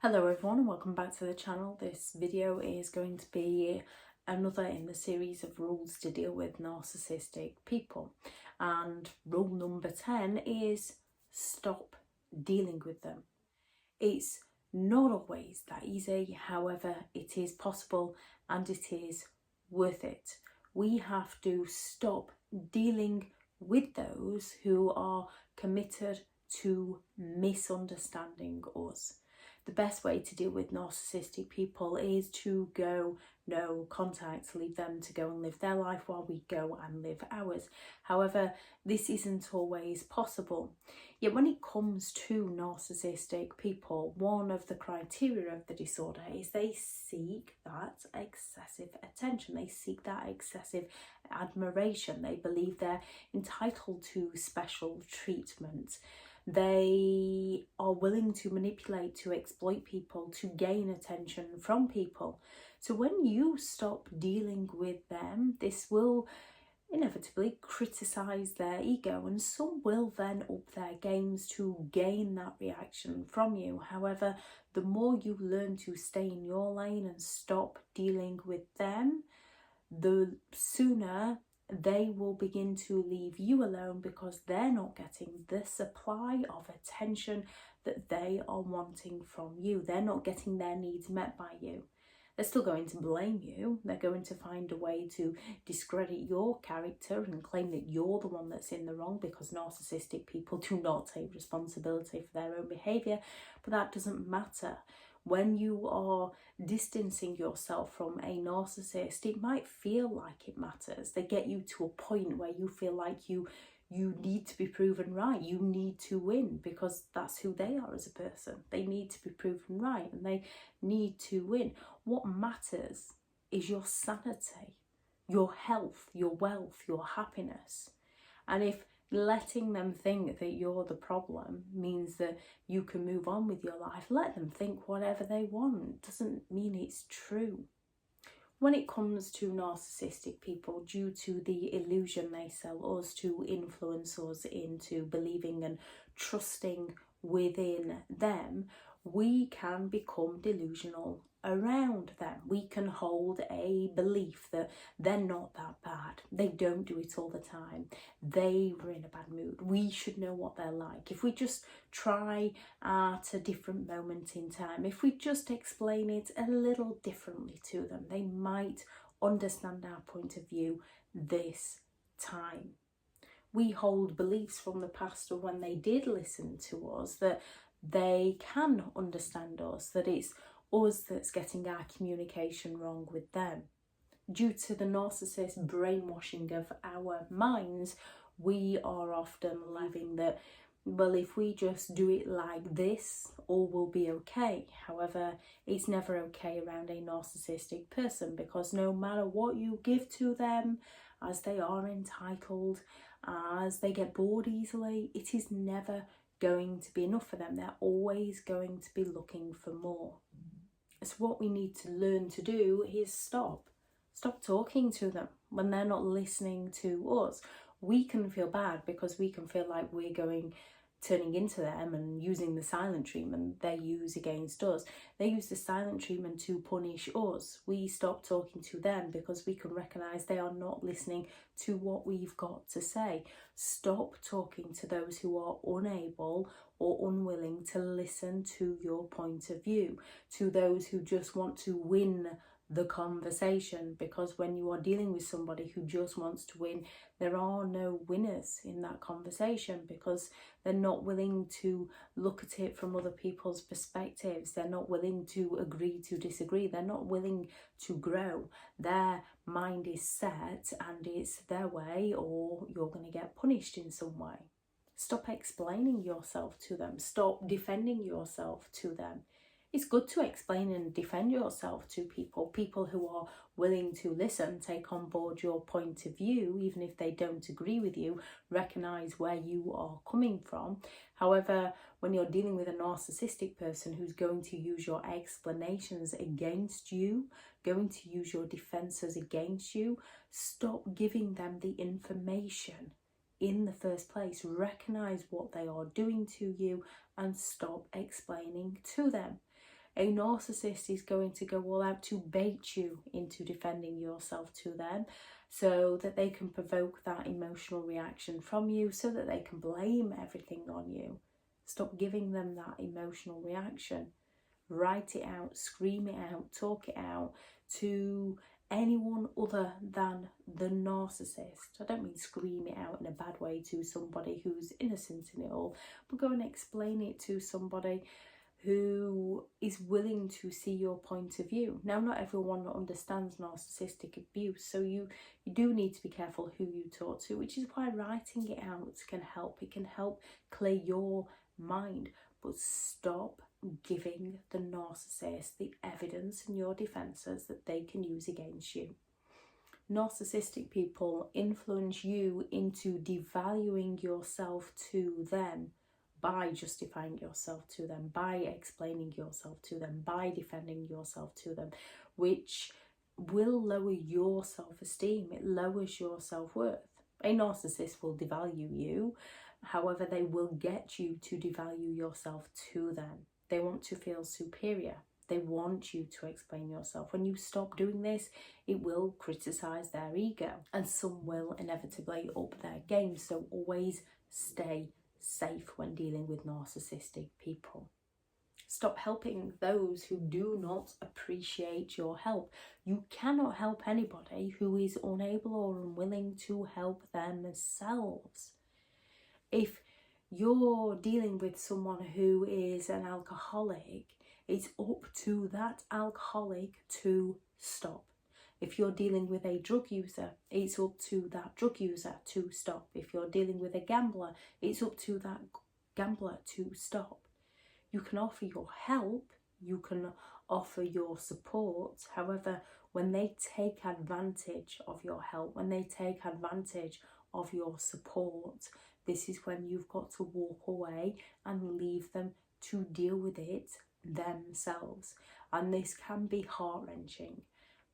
Hello everyone and welcome back to the channel. This video is going to be another in the series of rules to deal with narcissistic people. And rule number 10 is stop dealing with them. It's not always that easy, however it is possible and it is worth it. We have to stop dealing with those who are committed to misunderstanding us. The best way to deal with narcissistic people is to go no contact, leave them to go and live their life while we go and live ours. However, this isn't always possible. Yet when it comes to narcissistic people, one of the criteria of the disorder is they seek that excessive attention. They seek that excessive admiration. They believe they're entitled to special treatment. They are willing to manipulate, to exploit people, to gain attention from people. So when you stop dealing with them, this will inevitably criticise their ego, and some will then up their games to gain that reaction from you. However, the more you learn to stay in your lane and stop dealing with them, the sooner they will begin to leave you alone, because they're not getting the supply of attention that they are wanting from you. They're not getting their needs met by you. They're still going to blame you. They're going to find a way to discredit your character and claim that you're the one that's in the wrong, because narcissistic people do not take responsibility for their own behaviour. But that doesn't matter. When you are distancing yourself from a narcissist, it might feel like it matters. They get you to a point where you feel like you need to be proven right. You need to win, because that's who they are as a person. They need to be proven right and they need to win. What matters is your sanity, your health, your wealth, your happiness. And if letting them think that you're the problem means that you can move on with your life, let them think whatever they want. Doesn't mean it's true. When it comes to narcissistic people, due to the illusion they sell us to influence us into believing and trusting within them, we can become delusional around them. We can hold a belief that they're not that bad. They don't do it all the time. They were in a bad mood. We should know what they're like. If we just try at a different moment in time, if we just explain it a little differently to them, they might understand our point of view this time. We hold beliefs from the past of when they did listen to us, that they can understand us, that it's us that's getting our communication wrong with them. Due to the narcissist brainwashing of our minds, we are often believing that, well, if we just do it like this, all will be okay. However, it's never okay around a narcissistic person, because no matter what you give to them, as they are entitled, as they get bored easily, it is never going to be enough for them. They're always going to be looking for more. So what we need to learn to do is stop talking to them when they're not listening to us. We can feel bad because we can feel like we're turning into them and using the silent treatment they use against us. They use the silent treatment to punish us. We stop talking to them because we can recognise they are not listening to what we've got to say. Stop talking to those who are unable or unwilling to listen to your point of view, to those who just want to win the conversation, because when you are dealing with somebody who just wants to win, there are no winners in that conversation, because they're not willing to look at it from other people's perspectives. They're not willing to agree to disagree. They're not willing to grow. Their mind is set and it's their way, or you're going to get punished in some way. Stop explaining yourself to them. Stop defending yourself to them. It's good to explain and defend yourself to people who are willing to listen, take on board your point of view, even if they don't agree with you, recognise where you are coming from. However, when you're dealing with a narcissistic person who's going to use your explanations against you, going to use your defences against you, stop giving them the information in the first place. Recognise what they are doing to you and stop explaining to them. A narcissist is going to go all out to bait you into defending yourself to them, so that they can provoke that emotional reaction from you, so that they can blame everything on you. Stop giving them that emotional reaction. Write it out, scream it out, talk it out to anyone other than the narcissist. I don't mean scream it out in a bad way to somebody who's innocent in it all, but go and explain it to somebody who is willing to see your point of view. Now, not everyone understands narcissistic abuse, so you do need to be careful who you talk to, which is why writing it out can help. It can help clear your mind, but stop giving the narcissist the evidence and your defences that they can use against you. Narcissistic people influence you into devaluing yourself to them by justifying yourself to them, by explaining yourself to them, by defending yourself to them, which will lower your self-esteem. It lowers your self-worth. A narcissist will devalue you, however, they will get you to devalue yourself to them. They want to feel superior. They want you to explain yourself. When you stop doing this, it will criticise their ego, and some will inevitably up their game. So always stay safe when dealing with narcissistic people. Stop helping those who do not appreciate your help. You cannot help anybody who is unable or unwilling to help themselves. If you're dealing with someone who is an alcoholic, it's up to that alcoholic to stop. If you're dealing with a drug user, it's up to that drug user to stop. If you're dealing with a gambler, it's up to that gambler to stop. You can offer your help, you can offer your support. However, when they take advantage of your help, when they take advantage of your support, this is when you've got to walk away and leave them to deal with it themselves. And this can be heart-wrenching,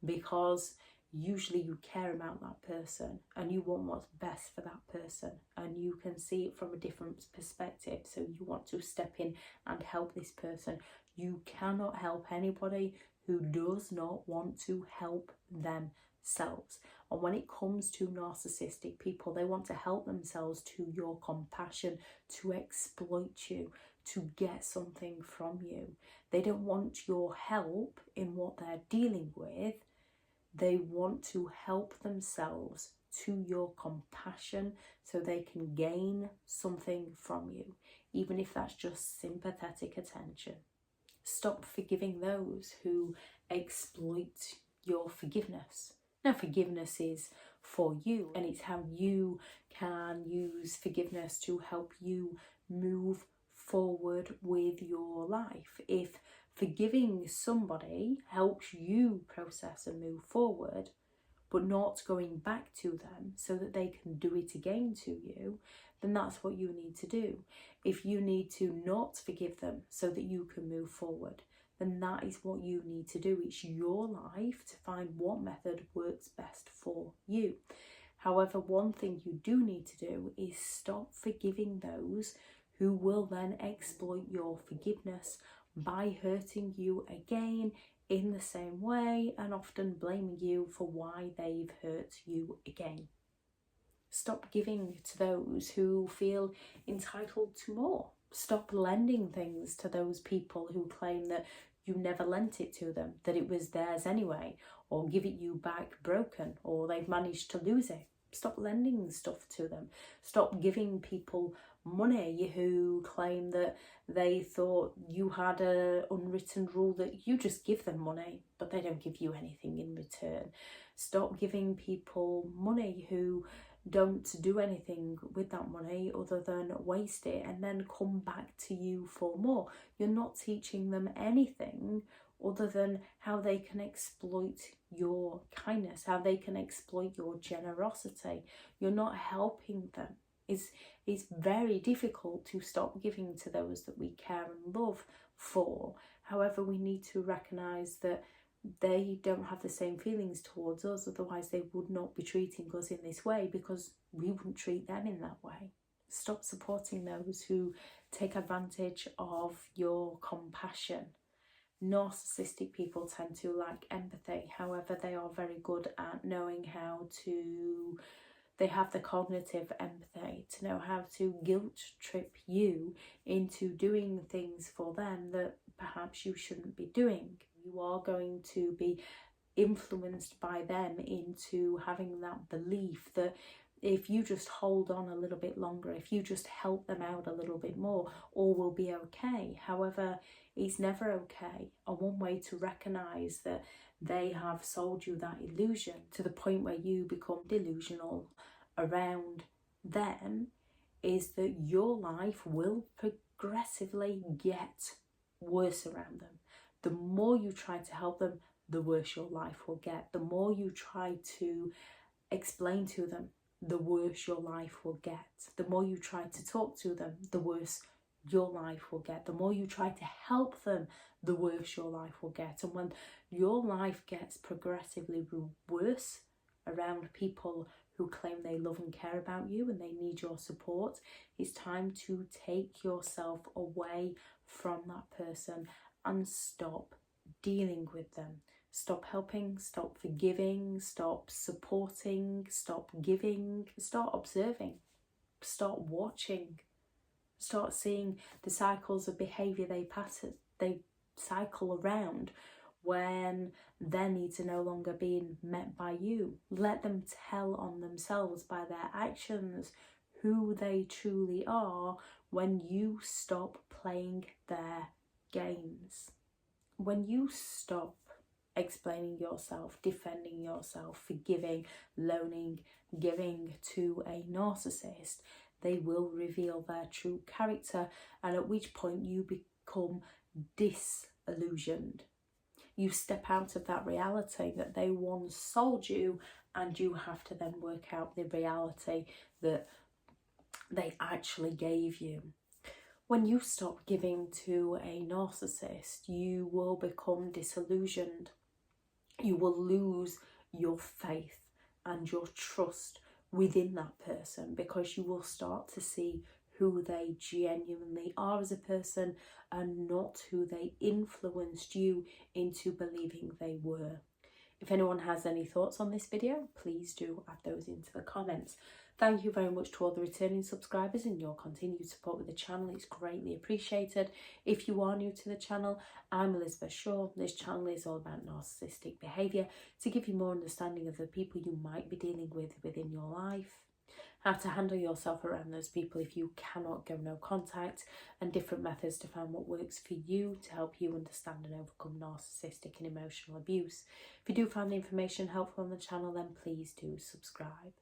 because usually you care about that person and you want what's best for that person, and you can see it from a different perspective, so you want to step in and help this person. You cannot help anybody who does not want to help themselves. And when it comes to narcissistic people, they want to help themselves to your compassion, to exploit you, to get something from you. They don't want your help in what they're dealing with. They want to help themselves to your compassion so they can gain something from you, even if that's just sympathetic attention. Stop forgiving those who exploit your forgiveness. Now, forgiveness is for you, and it's how you can use forgiveness to help you move forward with your life. If forgiving somebody helps you process and move forward, but not going back to them so that they can do it again to you, then that's what you need to do. If you need to not forgive them so that you can move forward, then that is what you need to do. It's your life to find what method works best for you. However, one thing you do need to do is stop forgiving those who will then exploit your forgiveness by hurting you again in the same way, and often blaming you for why they've hurt you again. Stop giving to those who feel entitled to more. Stop lending things to those people who claim that you never lent it to them, that it was theirs anyway, or give it you back broken, or they've managed to lose it. Stop lending stuff to them. Stop giving people money who claim that they thought you had an unwritten rule that you just give them money, but they don't give you anything in return. Stop giving people money who don't do anything with that money other than waste it and then come back to you for more. You're not teaching them anything other than how they can exploit your kindness, how they can exploit your generosity. You're not helping them. It's very difficult to stop giving to those that we care and love for. However, we need to recognise that they don't have the same feelings towards us, otherwise they would not be treating us in this way, because we wouldn't treat them in that way. Stop supporting those who take advantage of your compassion. Narcissistic people tend to lack empathy. However, they are very good at knowing how to, they have the cognitive empathy to know how to guilt trip you into doing things for them that perhaps you shouldn't be doing. You are going to be influenced by them into having that belief that if you just hold on a little bit longer, if you just help them out a little bit more, all will be okay. However, it's never okay. And one way to recognise that they have sold you that illusion to the point where you become delusional around them is that your life will progressively get worse around them. The more you try to help them, the worse your life will get. The more you try to explain to them, the worse your life will get. The more you try to talk to them, the worse your life will get. The more you try to help them, the worse your life will get. And when your life gets progressively worse around people who claim they love and care about you and they need your support, it's time to take yourself away from that person and stop dealing with them. Stop helping, stop forgiving, stop supporting, stop giving, start observing, start watching, start seeing the cycles of behaviour they cycle around when their needs are no longer being met by you. Let them tell on themselves by their actions who they truly are when you stop playing their games. When you stop explaining yourself, defending yourself, forgiving, loaning, giving to a narcissist, they will reveal their true character, and at which point you become disillusioned. You step out of that reality that they once sold you, and you have to then work out the reality that they actually gave you. When you stop giving to a narcissist, you will become disillusioned. You will lose your faith and your trust within that person, because you will start to see who they genuinely are as a person and not who they influenced you into believing they were. If anyone has any thoughts on this video, please do add those into the comments. Thank you very much to all the returning subscribers and your continued support with the channel. It's greatly appreciated. If you are new to the channel, I'm Elizabeth Shaw. This channel is all about narcissistic behaviour to give you more understanding of the people you might be dealing with within your life, how to handle yourself around those people if you cannot go no contact, and different methods to find what works for you to help you understand and overcome narcissistic and emotional abuse. If you do find the information helpful on the channel, then please do subscribe.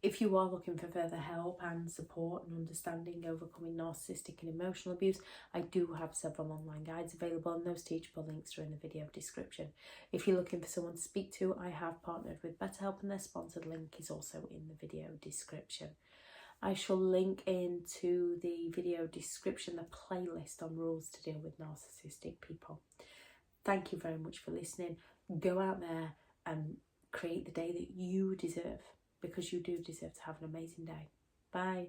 If you are looking for further help and support and understanding overcoming narcissistic and emotional abuse, I do have several online guides available, and those teachable links are in the video description. If you're looking for someone to speak to, I have partnered with BetterHelp, and their sponsored link is also in the video description. I shall link into the video description the playlist on rules to deal with narcissistic people. Thank you very much for listening. Go out there and create the day that you deserve, because you do deserve to have an amazing day. Bye.